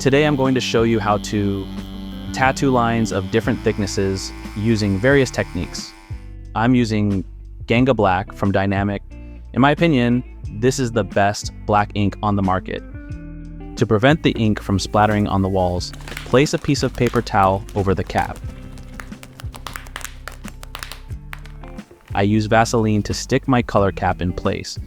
Today I'm going to show you how to tattoo lines of different thicknesses using various techniques. I'm using Ganga Black from Dynamic. In my opinion, this is the best black ink on the market. To prevent the ink from splattering on the walls, place a piece of paper towel over the cap. I use Vaseline to stick my color cap in place.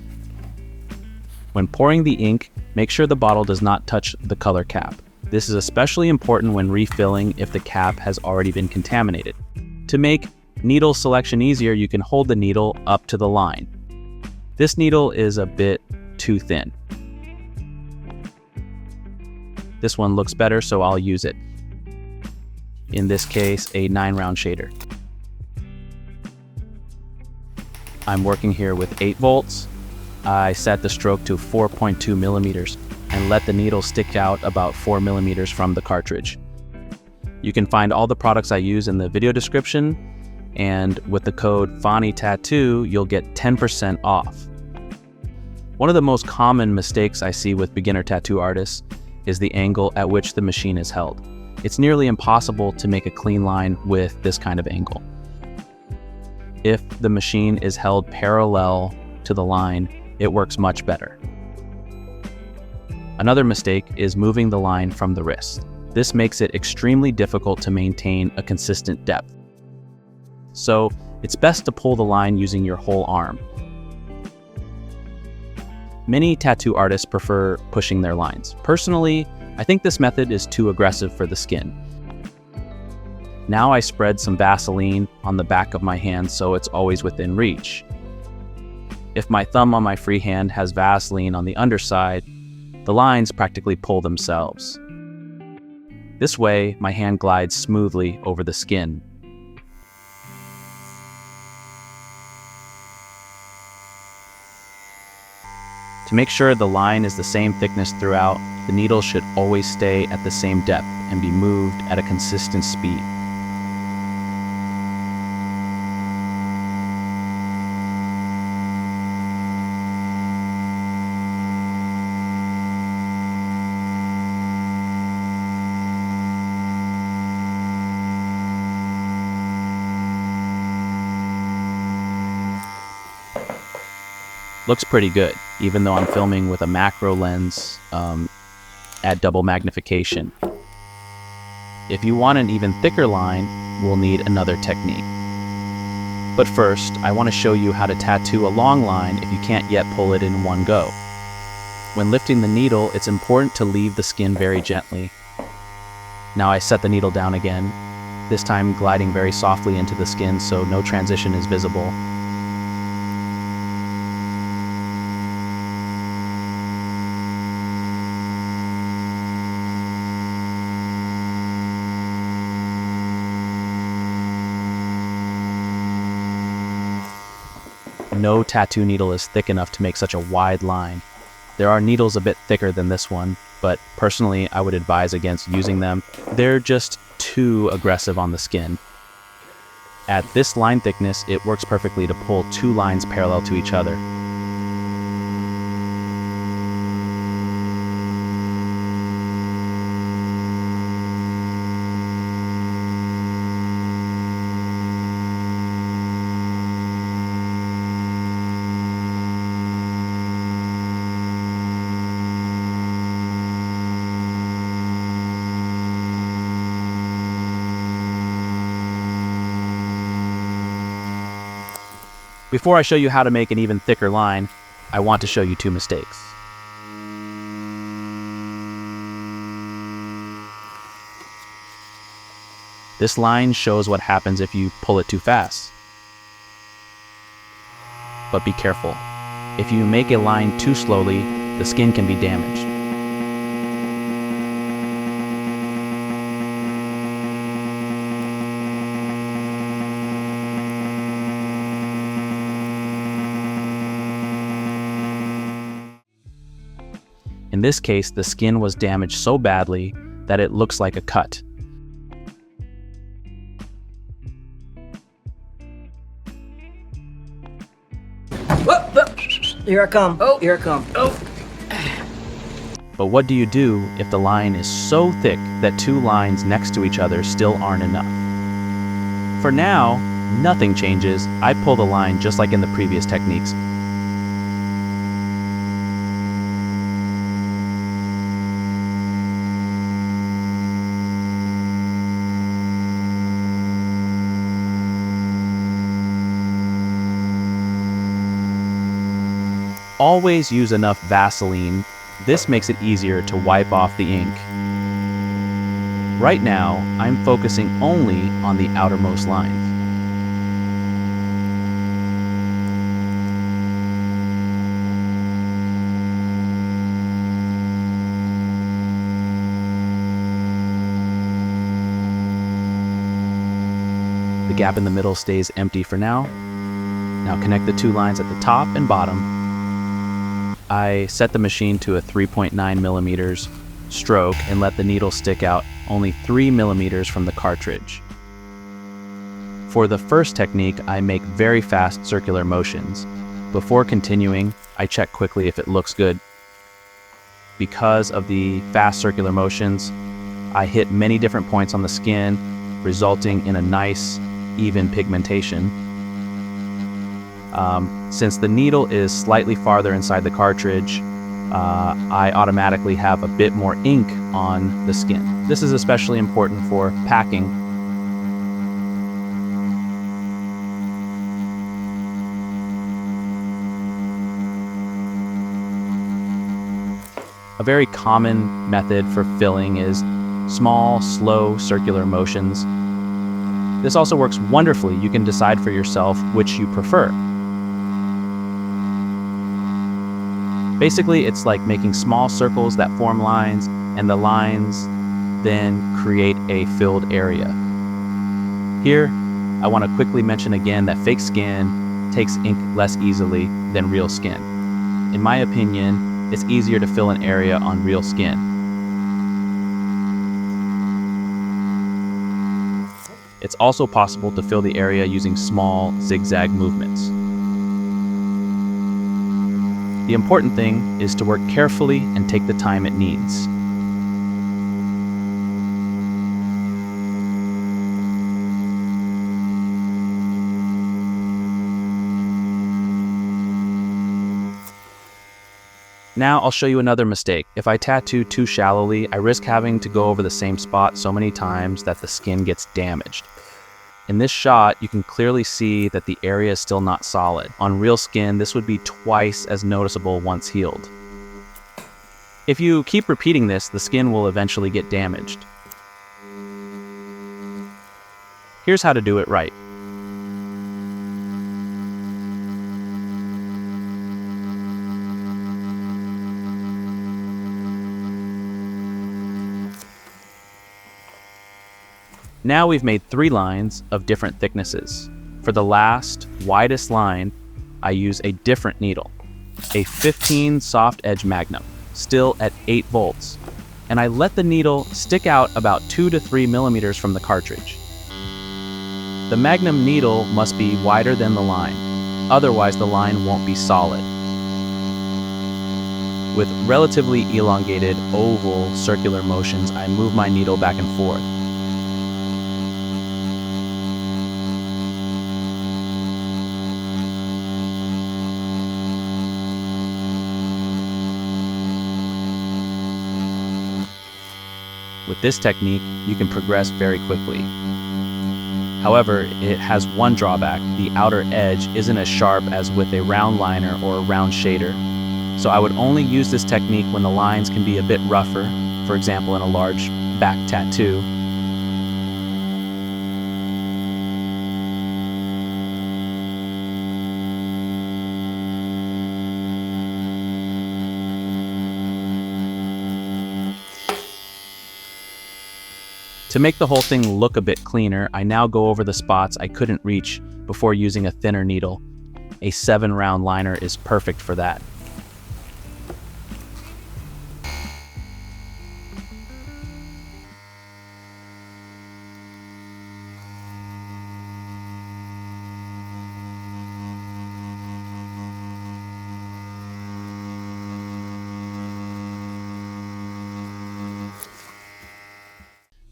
When pouring the ink, make sure the bottle does not touch the color cap. This is especially important when refilling if the cap has already been contaminated. To make needle selection easier, you can hold the needle up to the line. This needle is a bit too thin. This one looks better, so I'll use it. In this case, a 9-round shader. I'm working here with 8 volts. I set the stroke to 4.2 millimeters and let the needle stick out about 4 millimeters from the cartridge. You can find all the products I use in the video description, and with the code fanitattoo, you'll get 10% off. One of the most common mistakes I see with beginner tattoo artists is the angle at which the machine is held. It's nearly impossible to make a clean line with this kind of angle. If the machine is held parallel to the line, it works much better. Another mistake is moving the line from the wrist. This makes it extremely difficult to maintain a consistent depth. So it's best to pull the line using your whole arm. Many tattoo artists prefer pushing their lines. Personally, I think this method is too aggressive for the skin. Now I spread some Vaseline on the back of my hand so it's always within reach. If my thumb on my free hand has Vaseline on the underside, the lines practically pull themselves. This way, my hand glides smoothly over the skin. To make sure the line is the same thickness throughout, the needle should always stay at the same depth and be moved at a consistent speed. Looks pretty good, even though I'm filming with a macro lens at double magnification. If you want an even thicker line, we'll need another technique. But first, I want to show you how to tattoo a long line if you can't yet pull it in one go. When lifting the needle, it's important to leave the skin very gently. Now I set the needle down again, this time gliding very softly into the skin so no transition is visible. No tattoo needle is thick enough to make such a wide line. There are needles a bit thicker than this one, but personally I would advise against using them. They're just too aggressive on the skin. At this line thickness, it works perfectly to pull 2 lines parallel to each other. Before I show you how to make an even thicker line, I want to show you 2 mistakes. This line shows what happens if you pull it too fast. But be careful. If you make a line too slowly, the skin can be damaged. In this case, the skin was damaged so badly that it looks like a cut. Here I come. Oh, here I come. Oh. But what do you do if the line is so thick that two lines next to each other still aren't enough? For now, nothing changes. I pull the line just like in the previous techniques. Always use enough Vaseline. This makes it easier to wipe off the ink. Right now, I'm focusing only on the outermost lines. The gap in the middle stays empty for now. Now connect the two lines at the top and bottom. I set the machine to a 3.9 millimeters stroke and let the needle stick out only 3 millimeters from the cartridge. For the first technique, I make very fast circular motions. Before continuing, I check quickly if it looks good. Because of the fast circular motions, I hit many different points on the skin, resulting in a nice, even pigmentation. Since the needle is slightly farther inside the cartridge, I automatically have a bit more ink on the skin. This is especially important for packing. A very common method for filling is small, slow, circular motions. This also works wonderfully. You can decide for yourself which you prefer. Basically, it's like making small circles that form lines, and the lines then create a filled area. Here, I want to quickly mention again that fake skin takes ink less easily than real skin. In my opinion, it's easier to fill an area on real skin. It's also possible to fill the area using small zigzag movements. The important thing is to work carefully and take the time it needs. Now I'll show you another mistake. If I tattoo too shallowly, I risk having to go over the same spot so many times that the skin gets damaged. In this shot, you can clearly see that the area is still not solid. On real skin, this would be twice as noticeable once healed. If you keep repeating this, the skin will eventually get damaged. Here's how to do it right. Now we've made 3 lines of different thicknesses. For the last, widest line, I use a different needle, a 15 soft edge Magnum, still at 8 volts, and I let the needle stick out about 2 to 3 millimeters from the cartridge. The Magnum needle must be wider than the line, otherwise the line won't be solid. With relatively elongated oval circular motions, I move my needle back and forth. With this technique, you can progress very quickly. However, it has one drawback. The outer edge isn't as sharp as with a round liner or a round shader. So I would only use this technique when the lines can be a bit rougher, for example in a large back tattoo. To make the whole thing look a bit cleaner, I now go over the spots I couldn't reach before using a thinner needle. A 7-round liner is perfect for that.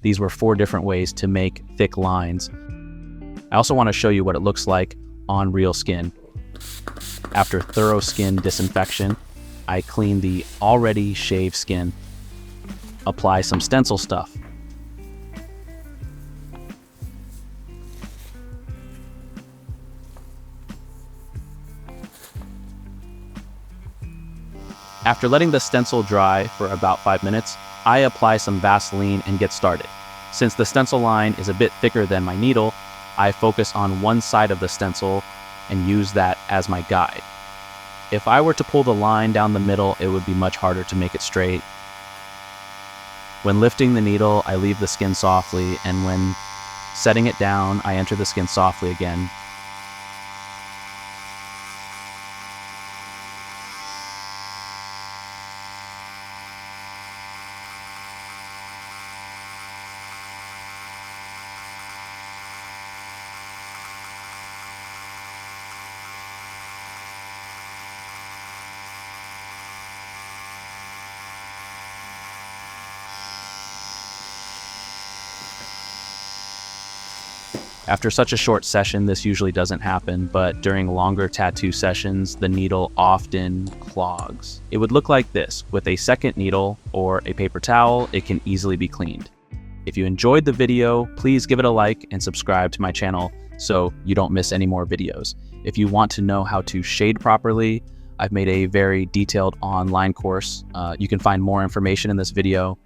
These were 4 different ways to make thick lines. I also want to show you what it looks like on real skin. After thorough skin disinfection, I clean the already shaved skin. Apply some stencil stuff. After letting the stencil dry for about 5 minutes, I apply some Vaseline and get started. Since the stencil line is a bit thicker than my needle, I focus on one side of the stencil and use that as my guide. If I were to pull the line down the middle, it would be much harder to make it straight. When lifting the needle, I leave the skin softly, and when setting it down, I enter the skin softly again. After such a short session, this usually doesn't happen, but during longer tattoo sessions, the needle often clogs. It would look like this. With a second needle or a paper towel, it can easily be cleaned. If you enjoyed the video, please give it a like and subscribe to my channel so you don't miss any more videos. If you want to know how to shade properly, I've made a very detailed online course. You can find more information in this video.